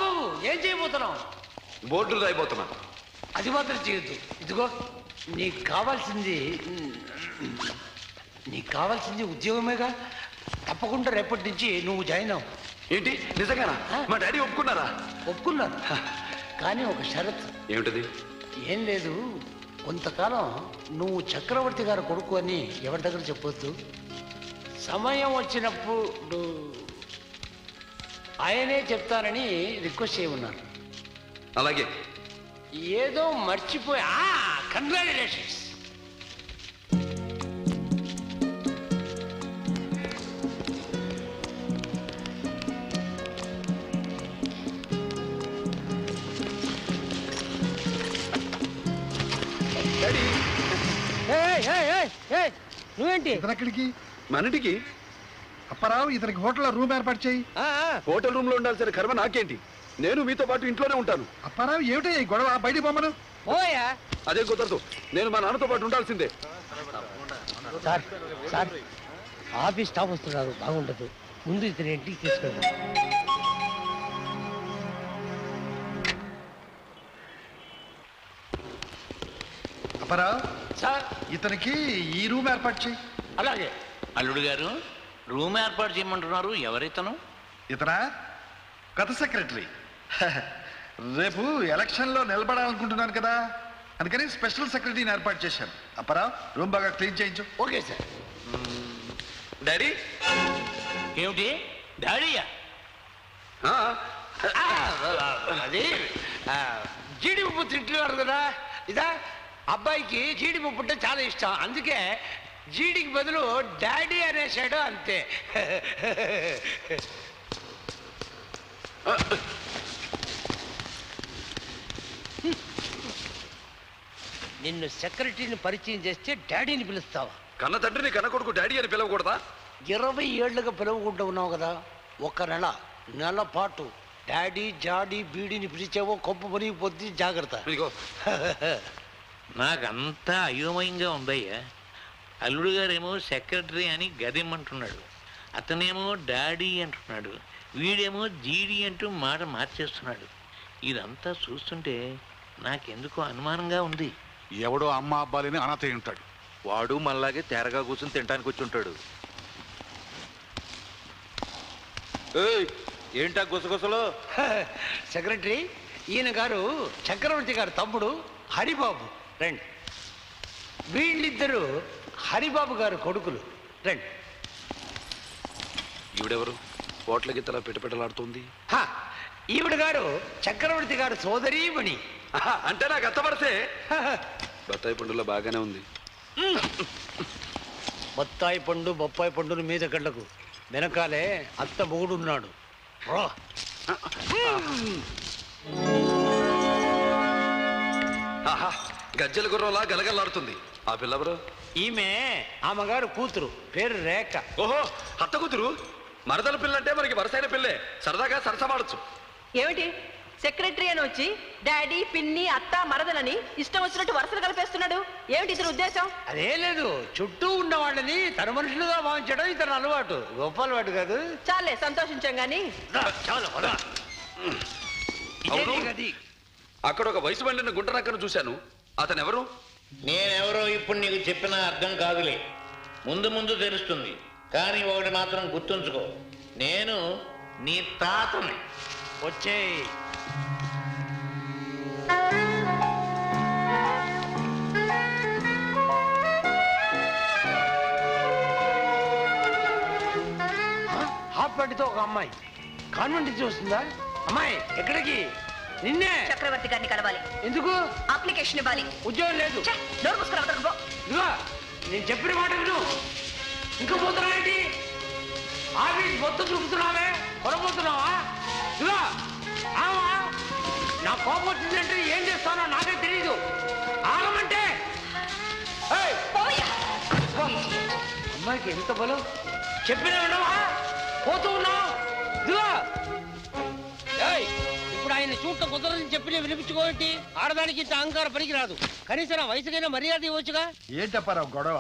బాబు ఏం చేయబోతున్నావు? బోర్డులు రాయిపోతున్నా. అది మాత్రం చేయొద్దు. ఇదిగో నీకు కావాల్సింది ఉద్యోగమేగా. తప్పకుండా రేపటి నుంచి నువ్వు జాయిన్ అవ్వు. ఏంటి నిజంగానా? మా డాడీ ఒప్పుకున్నారా? ఒప్పుకున్నాను, కానీ ఒక షరతు. ఏమిటది? ఏం లేదు, కొంతకాలం నువ్వు చక్రవర్తి గారు కొడుకు అని ఎవరి దగ్గర చెప్పొద్దు. సమయం వచ్చినప్పుడు ఆయనే చెప్తానని రిక్వెస్ట్ చేయమన్నారు. అలాగే. ఏదో మర్చిపోయా. కంగ్రాచులేషన్స్. నువ్వేంటి ఇతనెక్కడికి? మనటికి. అప్పారావు, ఇతనికి హోటల్లో రూమ్ ఏర్పాటు చేయి. హోటల్ రూమ్ లో ఉండాల్సిన కర్మ నాకేంటి? నేను మీతో పాటు ఇంట్లోనే ఉంటాను. అప్పారావు, ఏమిటి ఈ గొడవ? బయటికి పొమ్మను. ఓయా, అదే కుదరదు. నేను మా నాన్నతో పాటు ఉండాల్సిందే. సార్ సార్, ఆఫీస్ స్టాఫ్ వస్తున్నారు, బాగుండదు. ముందు ఇతని ఇంటికి తీసుకెళ్తాం. అప్పారావు సార్, ఇతనికి ఈ రూమ్ ఏర్పాటు చేయి. అలాగే. అల్లుడు గారు, రూమ్ ఏర్పాటు చేయమంటున్నారు. ఎవరైతను? ఇతనా కొత్త సెక్రటరీ. రేపు ఎలక్షన్లో నిలబడాలనుకుంటున్నాను కదా, అందుకని స్పెషల్ సెక్రటరీని ఏర్పాటు చేశాను. అప్పారావు, రూమ్ బాగా క్లీన్ చేయించు. Okay sir. డాడీ. ఏమిటి డాడీయా? అది జీడిపప్పు తింటున్నారు కదా, ఇదా అబ్బాయికి జీడిపప్పు అంటే చాలా ఇష్టం, అందుకే జీడికి బదులు డాడీ అనేసాడు, అంతే. నిన్ను సెక్రటరీని పరిచయం చేస్తే డాడీని పిలుస్తావా? కన్న తండ్రిని కన్న కొడుకు డాడీ అని పిలవకూడదా? 20 ఏళ్లుగా పిలవకుండా ఉన్నావు కదా, ఒక నెల పాటు డాడీ జాడీ బీడీని పిలిచావో కొంప మునిగిపోద్ది, జాగ్రత్త. నాకంతా అయోమయంగా ఉందయ్యా. అల్లుడు గారేమో సెక్రటరీ అని గదిమ్మంటున్నాడు, అతనేమో డాడీ అంటున్నాడు, వీడేమో జీడీ అంటూ మాట మార్చేస్తున్నాడు. ఇదంతా చూస్తుంటే నాకెందుకో అనుమానంగా ఉంది. ఎవడో అమ్మ అబ్బాలిని అనాథ ఉంటాడు. వాడు మనలాగే తేరగా కూర్చొని తినడానికి వచ్చి ఉంటాడు. ఏంటా గుసగుసలో? సెక్రటరీ, ఈయన గారు చక్రవర్తి గారు తమ్ముడు హరిబాబు, రండి. వీళ్ళిద్దరూ హరిబాబు గారు కొడుకులు, రండి. ఈవిడెవరు? హోటల్ గిత్తలా పిటపిటలాడుతుంది. ఈవిడ గారు చక్రవర్తి గారు సోదరీమణి. అంటే నాకు అత్తపడితే బత్తాయి పండులో బాగానే ఉంది. బత్తాయి పండు బొప్పాయి పండును మీద గంటకు వెనకాలే అత్త మొగుడున్నాడు. రా. గజ్జల గుర్రంలా గలగలాడుతుంది. ఆ పిల్లవరు? ఈమె ఆమెగారు కూతురు, పేరు రేఖ. ఓహో, అత్త కూతురు. మరదల పిల్ల అంటే మనకి వరసైన పిల్లే, సరదాగా సరసమాడచ్చు. ఏమిటి సెక్రటరీ అని వచ్చి డాడీ పిన్ని అత్త మరదలని ఇష్టం వచ్చినట్టు వరుసలు కలిపేస్తున్నాడు? ఏమిటి ఇతని ఉద్దేశం? అదే లేదు, చుట్టూ ఉన్న వాళ్ళని తన మనుషులుగా భావించడం ఇతను అలవాటు, గొప్ప అలవాటు కాదు. చాలే, సంతోషించాం గాని. అక్కడ ఒక వయసు పండిన గుంటనక్కను చూశాను. అతను ఎవరు? నేనెవరో ఇప్పుడు నీకు చెప్పినా అర్థం కాదులే, ముందు ముందు తెలుస్తుంది. కానీ ఒకటి మాత్రం గుర్తుంచుకో, నేను నీ తాతని. వచ్చేయ్. హాఫ్ పట్టితో ఒక అమ్మాయి కాన్వెంట్ నుంచి వస్తుందా? అమ్మాయి ఎక్కడికి? నిన్నే. చక్రవర్తి గారిని కలవాలి. ఎందుకు? అప్లికేషన్ ఇవ్వాలి. ఉద్యోగం లేదు. నోరు మూసుకుని అవతలకు పో. ఇదిగో, నేను చెప్పిన మాట విను. ఇంకా పోతున్నావేంటి? ఆఫీస్ మొత్తం చూపుతున్నావే, కొనబోతున్నావా? ఇదిగో, నా కోపం వచ్చిందంటే ఏం చేస్తానో నాకే తెలీదు. ఆగమంటే అమ్మాయికి ఎంత బలం! చెప్పిన వినవా? పోతూ ఉన్నావు. ఇదిగో, ఇప్పుడు ఆయన చూడటం కుదరదని చెప్పి వినిపించుకోండి. ఆడదానికి ఇంత అహంకారం పనికిరాదు. కనీసం నా వయసుకైనా మర్యాద ఇవ్వచ్చుగా. ఏంటప్పారావు గొడవ?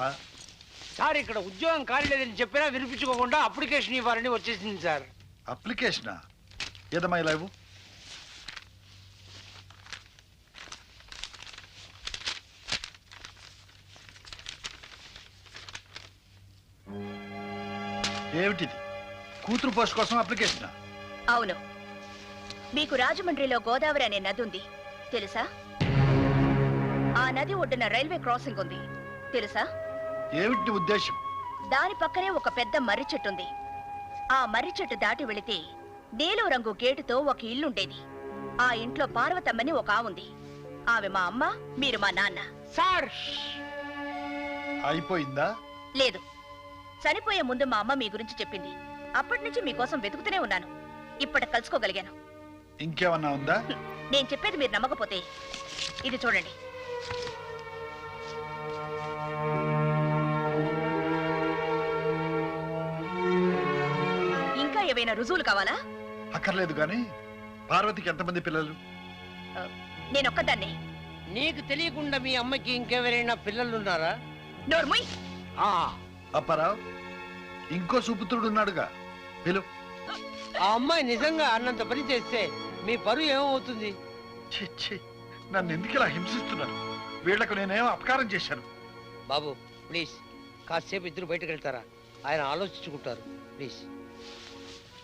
సార్, ఇక్కడ ఉద్యోగం కాలేదని చెప్పినా వినిపించుకోకుండా అప్లికేషన్ ఇవ్వాలని వచ్చేసింది సార్. అప్లికేషనా? ఏదమ్మా ఇలా ఇవ్వు. ఏమిటిది? కూతురు పోస్ట్ కోసం అప్లికేషన్? అవును, మీకు రాజమండ్రిలో గోదావరి అనే నది ఉంది తెలుసా? ఆ నది ఒడ్డున రైల్వే క్రాసింగ్ ఉంది తెలుసా? ఏమిటి ఉద్దేశం? దాని పక్కనే ఒక పెద్ద మర్రి చెట్టు ఉంది. ఆ మర్రి చెట్టు దాటి వెళితే నీలం రంగు గేటుతో ఒక ఇల్లుండేది. ఆ ఇంట్లో పార్వతమ్మని ఒక ఆవుంది. ఆమె మా అమ్మ, మీరు మా నాన్న. సార్ అయిపోయిందా? లేదు, చనిపోయే ముందు మా అమ్మ మీ గురించి చెప్పింది. అప్పటి నుంచి మీకోసం వెతుకుతూనే ఉన్నాను. ఇప్పటి కలుసుకోగలిగాను. ఇంకేమన్నా ఉందా? నేను చెప్పేది మీరు నమ్మకపోతే ఇది చూడండి. ఇంకా ఏవైనా రుజువులు కావాలా? అక్కర్లేదు కానీ పార్వతికి ఎంతమంది పిల్లలు? నేనొక్కదాన్నే. నీకు తెలియకుండా మీ అమ్మకి ఇంకెవరైనా పిల్లలున్నారా? నోర్ముయ్. అప్పారావు, ఇంకో సుపుత్రుడు ఉన్నాడుగా, పిలు. ఆ అమ్మాయి నిజంగా అన్నంత పని చేస్తే మీ పరువు ఏమవుతుంది? ఛీ, ఛీ, నన్ను ఎందుకు ఇలా హింసిస్తున్నారు? వీళ్లకు నేనేం అపకారం చేశాను? బాబు ప్లీజ్ కాసేపు ఇద్దరు బయటకు వెళ్తారా? ఆయన ఆలోచించుకుంటారు ప్లీజ్.